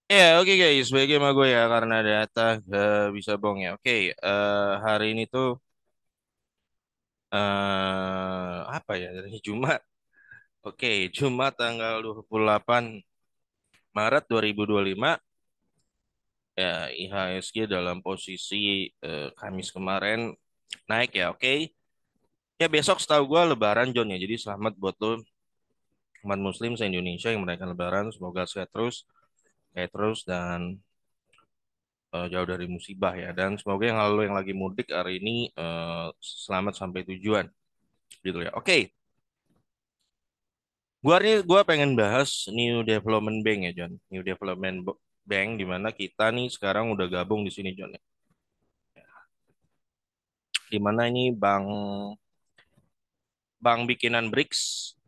Ya, oke guys, baik sama gue ya karena data gak bisa bohong ya. Oke, hari ini tuh apa ya? Dari Jumat. Oke, Jumat tanggal 28 Maret 2025 ya IHSG dalam posisi Kamis kemarin naik ya. Oke. Ya besok setahu gue Lebaran John ya. Jadi selamat buat lo umat Muslim se-Indonesia yang merayakan Lebaran. Semoga sehat terus dan jauh dari musibah ya. Dan semoga yang lagi mudik hari ini selamat sampai tujuan gitu ya. Oke, gua pengen bahas New Development Bank ya John. Bank di mana kita nih sekarang udah gabung di sini John ya. Di mana ini bank bikinan BRICS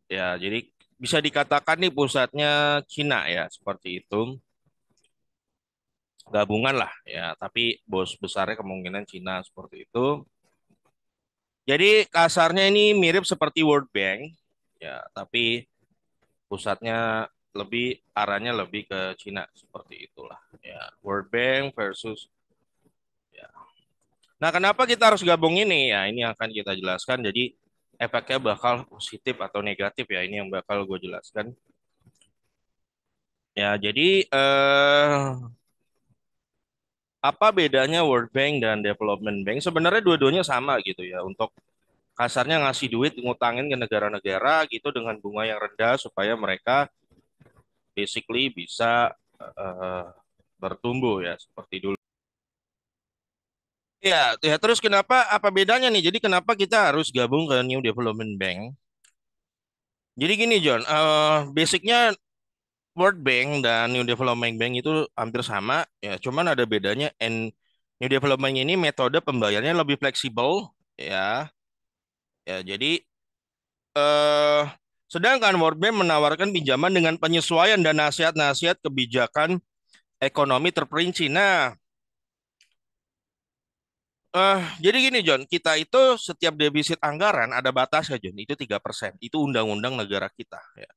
ya. Jadi bisa dikatakan nih pusatnya Cina ya, seperti itu. Gabungan lah ya, tapi bos besarnya kemungkinan Cina seperti itu. Jadi kasarnya ini mirip seperti World Bank ya, tapi pusatnya arahnya lebih ke Cina seperti itulah ya. World Bank versus ya. Nah, kenapa kita harus gabung ini ya? Ini akan kita jelaskan. Jadi efeknya bakal positif atau negatif ya. Ini yang bakal gue jelaskan. Ya, jadi apa bedanya World Bank dan Development Bank? Sebenarnya dua-duanya sama gitu ya. Untuk kasarnya ngasih duit ngutangin ke negara-negara gitu dengan bunga yang rendah supaya mereka basically bisa eh, bertumbuh ya seperti dulu. Ya, ya terus apa bedanya nih? Jadi kenapa kita harus gabung ke New Development Bank? Jadi gini John, basicnya World Bank dan New Development Bank itu hampir sama, ya cuman ada bedanya. New Development ini metode pembayarannya lebih fleksibel, ya, ya jadi eh sedangkan World Bank menawarkan pinjaman dengan penyesuaian dan nasihat-nasihat kebijakan ekonomi terperinci. Nah, jadi gini John, kita itu setiap defisit anggaran ada batasnya John, itu 3%. Itu undang-undang negara kita ya.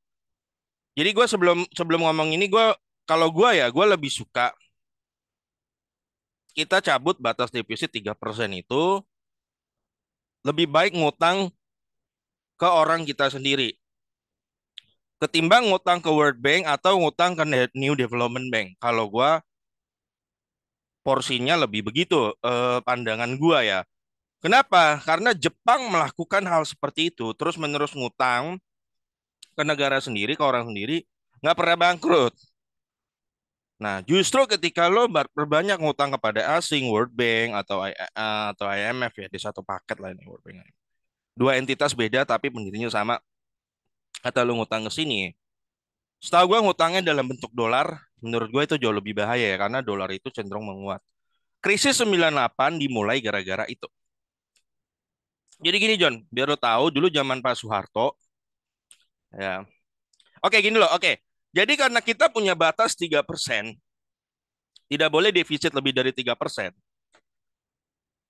Jadi gue sebelum sebelum ngomong ini kalau gue ya gue lebih suka kita cabut batas defisit 3% itu lebih baik ngutang ke orang kita sendiri ketimbang ngutang ke World Bank atau ngutang ke New Development Bank. Kalau gue porsinya lebih begitu pandangan gue ya. Kenapa? Karena Jepang melakukan hal seperti itu terus menerus ngutang ke negara sendiri, ke orang sendiri, nggak pernah bangkrut. Nah, justru ketika lo berbanyak ngutang kepada asing, World Bank atau IMF ya, di satu paket lah ini World Bank. Dua entitas beda tapi pendirinya sama. Kata lo ngutang ke sini, setahu gua ngutangnya dalam bentuk dolar, menurut gua itu jauh lebih bahaya ya, karena dolar itu cenderung menguat. Krisis 98 dimulai gara-gara itu. Jadi gini John, biar lo tahu dulu zaman Pak Soeharto, ya. Oke, gini loh, oke. Jadi karena kita punya batas 3%, tidak boleh defisit lebih dari 3%.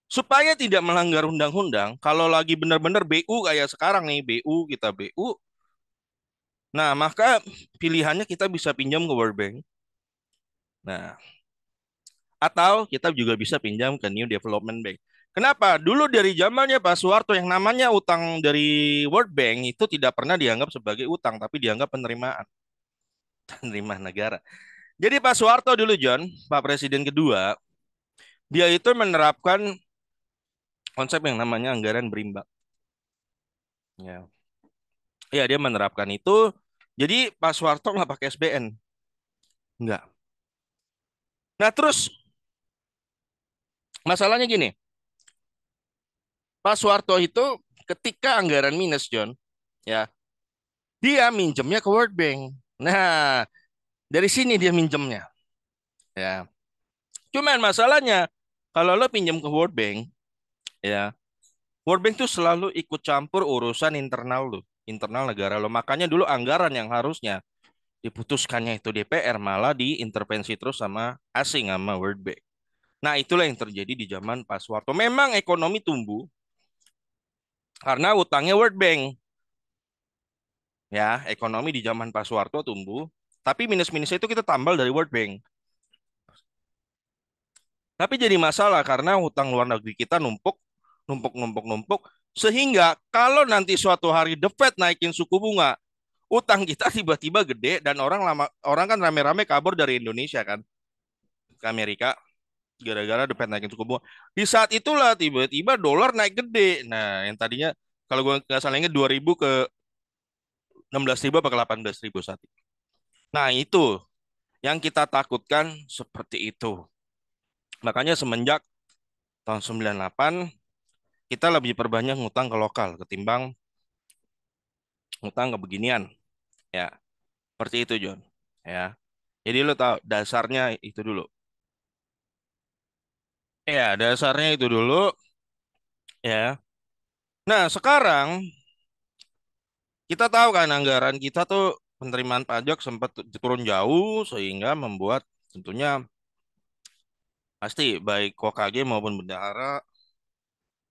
Supaya tidak melanggar undang-undang, kalau lagi benar-benar BU kayak sekarang nih, kita BU, nah maka pilihannya kita bisa pinjam ke World Bank. Nah, atau kita juga bisa pinjam ke New Development Bank. Kenapa? Dulu dari zamannya Pak Soeharto yang namanya utang dari World Bank itu tidak pernah dianggap sebagai utang, tapi dianggap penerimaan, penerimaan negara. Jadi Pak Soeharto dulu John, Pak Presiden kedua, dia itu menerapkan konsep yang namanya anggaran berimbang. Ya, ya dia menerapkan itu. Jadi Pak Soeharto nggak pakai SBN, nggak. Nah terus masalahnya gini, Pak Soeharto itu ketika anggaran minus John, ya dia minjemnya ke World Bank. Nah dari sini dia minjemnya, ya. Cuman masalahnya kalau lo pinjam ke World Bank, ya World Bank tuh selalu ikut campur urusan internal lo, internal negara lo. Makanya dulu anggaran yang harusnya diputuskannya itu DPR malah diintervensi terus sama asing sama World Bank. Nah, itulah yang terjadi di zaman Pak Soeharto. Memang ekonomi tumbuh karena utangnya World Bank. Ya, ekonomi di zaman Pak Soeharto tumbuh, tapi minus-minusnya itu kita tambal dari World Bank. Tapi jadi masalah karena hutang luar negeri kita numpuk, numpuk, numpuk, numpuk. Sehingga kalau nanti suatu hari The Fed naikin suku bunga, utang kita tiba-tiba gede dan orang kan rame-rame kabur dari Indonesia kan ke Amerika gara-gara The Fed naikin suku bunga. Di saat itulah tiba-tiba dolar naik gede. Nah, yang tadinya kalau gue nggak salah ingat 2000 ke 16.000 apa ke 18.000 saat itu. Nah, itu yang kita takutkan seperti itu. Makanya semenjak tahun 98 kita lebih perbanyak ngutang ke lokal ketimbang ngutang ke beginian. Ya, seperti itu John. Ya. Jadi lo tahu dasarnya itu dulu. Ya, dasarnya itu dulu ya. Nah, sekarang kita tahu kan anggaran kita tuh penerimaan pajak sempat turun jauh sehingga membuat tentunya pasti baik KKG maupun bendahara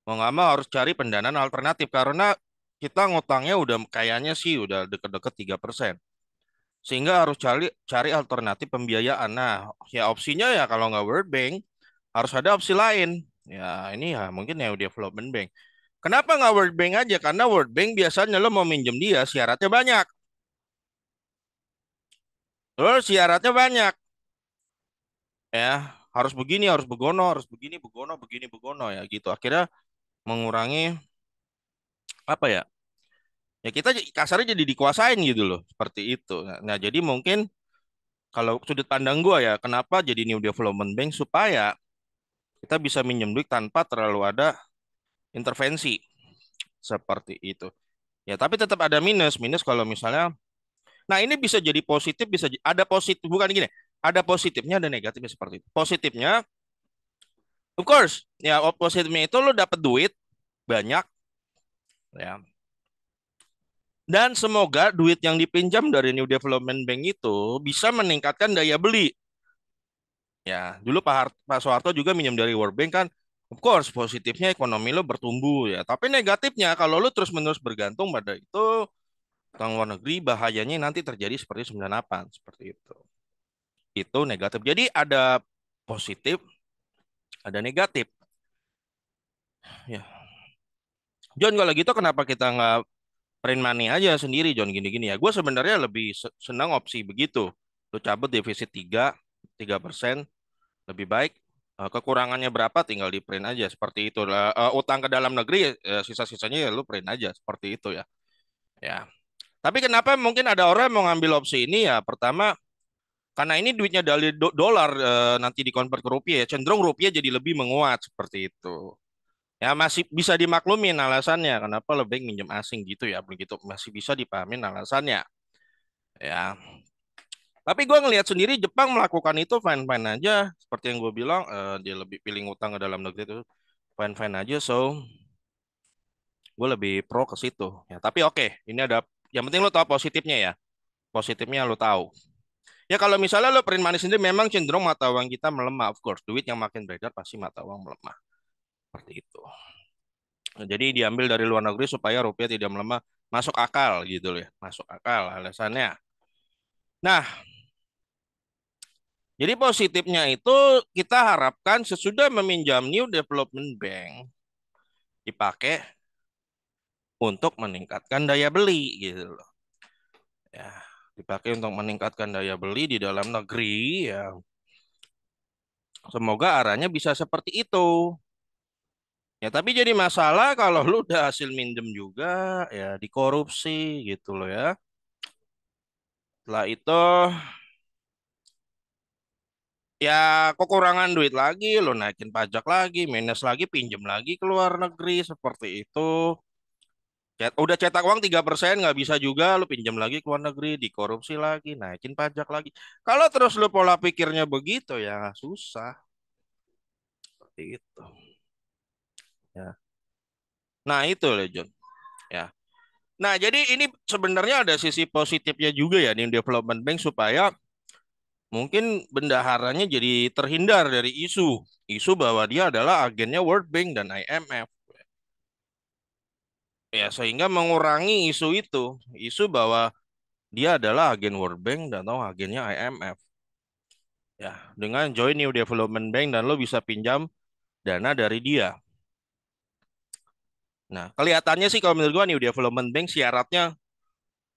mau nggak mau harus cari pendanaan alternatif karena kita ngutangnya udah kayaknya sih udah deket-deket 3%. Sehingga harus cari cari alternatif pembiayaan. Nah, ya opsinya ya kalau nggak World Bank harus ada opsi lain. Ya ini ya mungkin ya Development Bank. Kenapa nggak World Bank aja? Karena World Bank biasanya lo mau minjem dia syaratnya banyak. Terus syaratnya banyak ya. Harus begini, harus begono, harus begini, begono, begini, begono ya gitu. Akhirnya mengurangi apa ya? Ya kita kasarnya jadi dikuasain gitu loh, seperti itu. Nah, jadi mungkin kalau sudut pandang gua ya, kenapa jadi New Development Bank supaya kita bisa minjem duit tanpa terlalu ada intervensi seperti itu. Ya, tapi tetap ada minus. Minus kalau misalnya, nah ini bisa jadi positif, ada positif, bukan gini. Ada positifnya, ada negatifnya seperti itu. Positifnya, of course, ya positifnya itu lo dapet duit banyak, ya. Dan semoga duit yang dipinjam dari New Development Bank itu bisa meningkatkan daya beli. Ya, dulu Pak Soeharto juga minjem dari World Bank kan, of course positifnya ekonomi lo bertumbuh ya. Tapi negatifnya kalau lo terus-menerus bergantung pada itu utang luar negeri bahayanya nanti terjadi seperti 98 seperti itu. Itu negatif. Jadi ada positif, ada negatif. Ya, John kalau gitu kenapa kita nggak print money aja sendiri John gini-gini ya? Gue sebenarnya lebih senang opsi begitu. Lo cabut defisit 3% lebih baik. Kekurangannya berapa tinggal di print aja seperti itu. Utang ke dalam negeri sisa-sisanya ya lu print aja seperti itu ya. Ya. Tapi kenapa mungkin ada orang yang mau ngambil opsi ini ya? Pertama karena ini duitnya dari dolar nanti dikonvert ke rupiah ya, cenderung rupiah jadi lebih menguat seperti itu. Ya masih bisa dimaklumin alasannya kenapa lebih minjem asing gitu ya, begitu masih bisa dipahamin alasannya. Ya, tapi gue ngelihat sendiri Jepang melakukan itu fine-fine aja, seperti yang gue bilang dia lebih pilih ngutang ke dalam negeri itu fine-fine aja, so gue lebih pro ke situ. Ya, tapi oke, ini ada yang penting lo tahu positifnya ya, positifnya lo tahu. Ya kalau misalnya lo print money sendiri memang cenderung mata uang kita melemah, of course. Duit yang makin beredar pasti mata uang melemah. Seperti itu. Nah, jadi diambil dari luar negeri supaya rupiah tidak melemah. Masuk akal gitu loh ya. Masuk akal alasannya. Nah, jadi positifnya itu kita harapkan sesudah meminjam New Development Bank dipakai untuk meningkatkan daya beli gitu loh. Ya, dipakai untuk meningkatkan daya beli di dalam negeri ya. Semoga arahnya bisa seperti itu. Ya, tapi jadi masalah kalau lu udah hasil minjem juga, ya dikorupsi gitu loh ya. Setelah itu, ya kekurangan duit lagi, lu naikin pajak lagi, minus lagi, pinjem lagi ke luar negeri, seperti itu. Udah cetak uang 3% nggak bisa juga, lu pinjam lagi ke luar negeri, dikorupsi lagi, naikin pajak lagi. Kalau terus lu pola pikirnya begitu, ya susah. Seperti itu. Ya. Nah itu loh, John. Ya. Nah, jadi ini sebenarnya ada sisi positifnya juga ya di Development Bank supaya mungkin bendaharanya jadi terhindar dari isu bahwa dia adalah agennya World Bank dan IMF. Ya, sehingga mengurangi isu bahwa dia adalah agen World Bank dan atau agennya IMF. Ya, dengan join New Development Bank dan lo bisa pinjam dana dari dia. Nah, kelihatannya sih kalau menurut gua New Development Bank syaratnya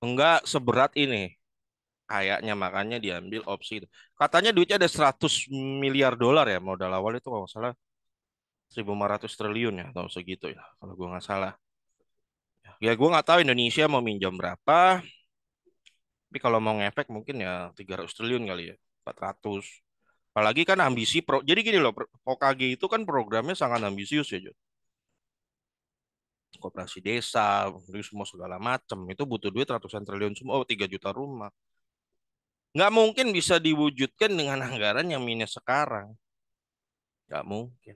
enggak seberat ini. Kayaknya makanya diambil opsi itu. Katanya duitnya ada 100 miliar dolar ya modal awal itu kalau nggak salah 1.500 triliun ya atau segitu ya kalau gua nggak salah. Ya gua nggak tahu Indonesia mau minjam berapa. Tapi kalau mau ngefek mungkin ya 300 triliun kali ya. 400. Apalagi kan ambisi pro. Jadi gini loh, OKG itu kan programnya sangat ambisius ya, Jo. Koperasi desa, itu semua segala macam. Itu butuh duit ratusan triliun semua. Oh, 3 juta rumah. Nggak mungkin bisa diwujudkan dengan anggaran yang minus sekarang. Nggak mungkin.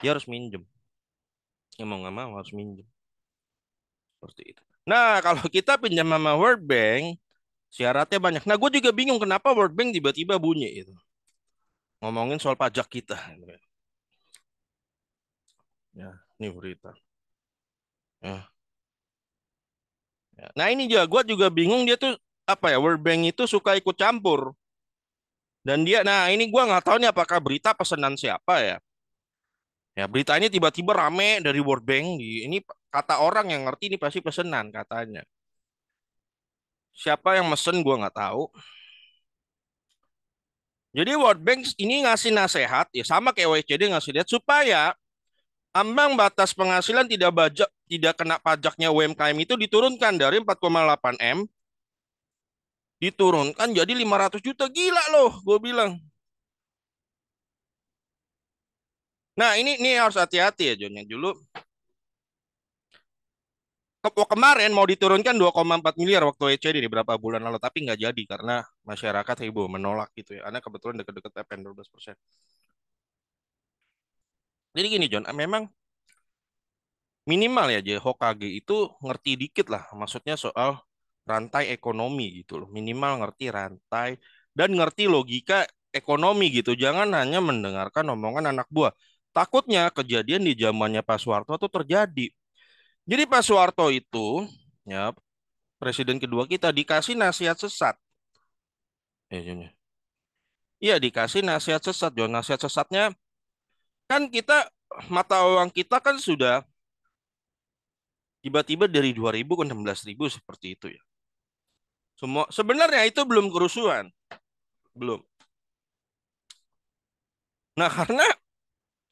Dia harus minjem. Ya mau nggak mau harus minjem. Seperti itu. Nah, kalau kita pinjam sama World Bank, syaratnya banyak. Nah, gue juga bingung kenapa World Bank tiba-tiba bunyi itu. Ngomongin soal pajak kita. Ya, ini berita. Ya, ya. Nah, ini juga gue juga bingung dia tuh apa ya World Bank itu suka ikut campur dan dia nah ini gue nggak tahu nih apakah berita pesanan siapa ya. Ya berita ini tiba-tiba rame dari World Bank di ini kata orang yang ngerti ini pasti pesanan katanya. Siapa yang mesen gue nggak tahu. Jadi World Bank ini ngasih nasihat ya sama kayak OECD ngasih lihat supaya ambang batas penghasilan tidak kena pajaknya UMKM itu diturunkan dari 4,8 M diturunkan jadi 500 juta. Gila loh, gue bilang. Nah, ini harus hati-hati ya, John. Yang dulu kemarin mau diturunkan 2,4 miliar waktu ECD di beberapa bulan lalu, tapi nggak jadi karena masyarakat heboh menolak gitu ya. Karena kebetulan dekat-dekat PPN 12%. Jadi gini, John, memang minimal ya, Hokage itu ngerti dikit lah, maksudnya soal rantai ekonomi gitu loh. Minimal ngerti rantai dan ngerti logika ekonomi gitu. Jangan hanya mendengarkan omongan anak buah. Takutnya kejadian di zamannya Pak Soeharto itu terjadi. Jadi Pak Soeharto itu, ya presiden kedua kita dikasih nasihat sesat. Ya. Iya dikasih nasihat sesat, John. Nasihat sesatnya kan kita mata uang kita kan sudah tiba-tiba dari 2.000 ke 16.000 seperti itu ya. Semua sebenarnya itu belum kerusuhan, belum. Nah karena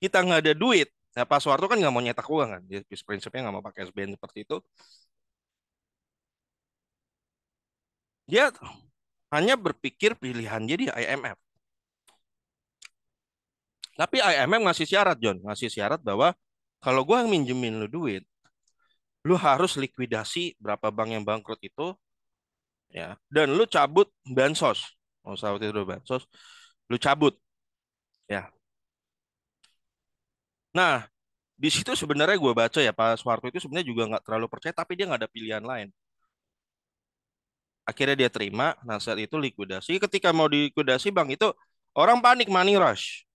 kita nggak ada duit, nah Pak Soeharto kan nggak mau nyetak uang kan, dia prinsipnya nggak mau pakai SBN seperti itu. Dia hanya berpikir pilihan jadi IMF. Tapi IMF ngasih syarat, John, ngasih syarat bahwa kalau gua minjemin lu duit, lu harus likuidasi berapa bank yang bangkrut itu ya dan lu cabut bansos mau saat itu bansos lu cabut ya. Nah di situ sebenarnya gue baca ya Pak Soeharto itu sebenarnya juga nggak terlalu percaya tapi dia nggak ada pilihan lain. Akhirnya dia terima nasihat itu likuidasi. Ketika mau dilikuidasi bank itu orang panik money rush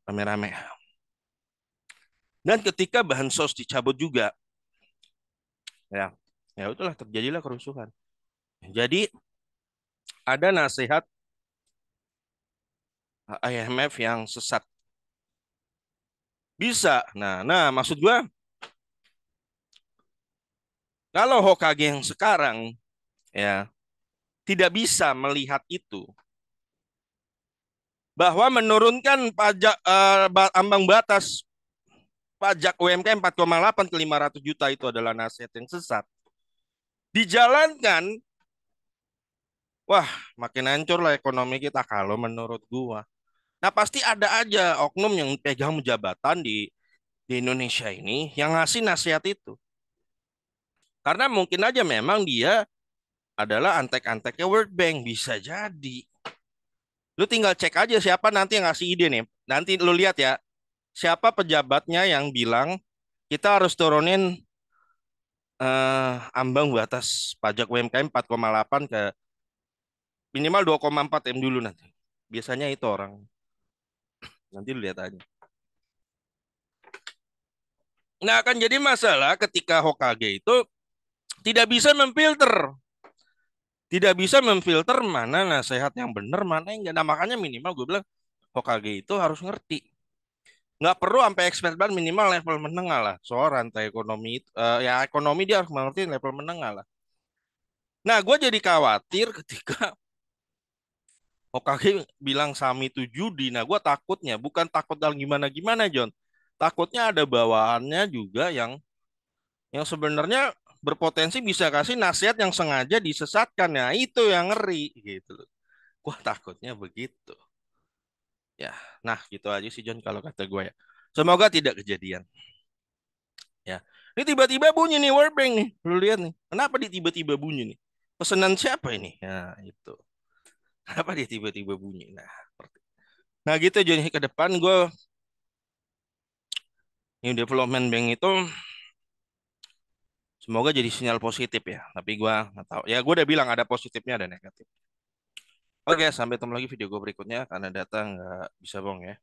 rame-rame. Dan ketika bansos dicabut juga ya ya itulah terjadilah kerusuhan. Jadi ada nasihat IMF yang sesat bisa. Nah maksud gue kalau Hokage yang sekarang ya tidak bisa melihat itu bahwa menurunkan pajak ambang batas pajak UMKM 4,8 ke 500 juta itu adalah nasihat yang sesat. Dijalankan, wah makin hancur lah ekonomi kita kalau menurut gua. Nah pasti ada aja oknum yang pegang jabatan di Indonesia ini yang ngasih nasihat itu. Karena mungkin aja memang dia adalah antek-anteknya World Bank bisa jadi. Lu tinggal cek aja siapa nanti yang ngasih ide nih. Nanti lu lihat ya, siapa pejabatnya yang bilang kita harus turunin ambang batas pajak UMKM 4,8 ke minimal 2,4 M dulu nanti. Biasanya itu orang. Nanti lu lihat aja. Nah, akan jadi masalah ketika Hokage itu tidak bisa memfilter, tidak bisa memfilter mana nasihat yang benar, mana yang enggak. Nah, makanya minimal gue bilang Hokage itu harus ngerti. Nggak perlu sampai expert banget, minimal level menengah lah. Soal rantai ekonomi itu, ya ekonomi dia harus mengerti level menengah lah. Nah, gue jadi khawatir ketika Hokage bilang Sami itu judi. Nah, gue takutnya bukan takut dalam gimana-gimana, John. Takutnya ada bawahannya juga yang sebenarnya berpotensi bisa kasih nasihat yang sengaja disesatkan. Nah, itu yang ngeri gitu. Gue takutnya begitu. Ya, nah gitu aja sih John kalau kata gue ya. Semoga tidak kejadian. Ya, ini tiba-tiba bunyi nih Warbank nih. Lu lihat nih. Kenapa dia tiba-tiba bunyi nih? Pesanan siapa ini? Ya, itu. Kenapa dia tiba-tiba bunyi? Nah gitu John, ke depan gue New Development Bank itu semoga jadi sinyal positif ya. Tapi gue nggak tahu. Ya gue udah bilang ada positifnya ada negatif. Oke, sampai ketemu lagi video gue berikutnya karena data nggak bisa bohong ya.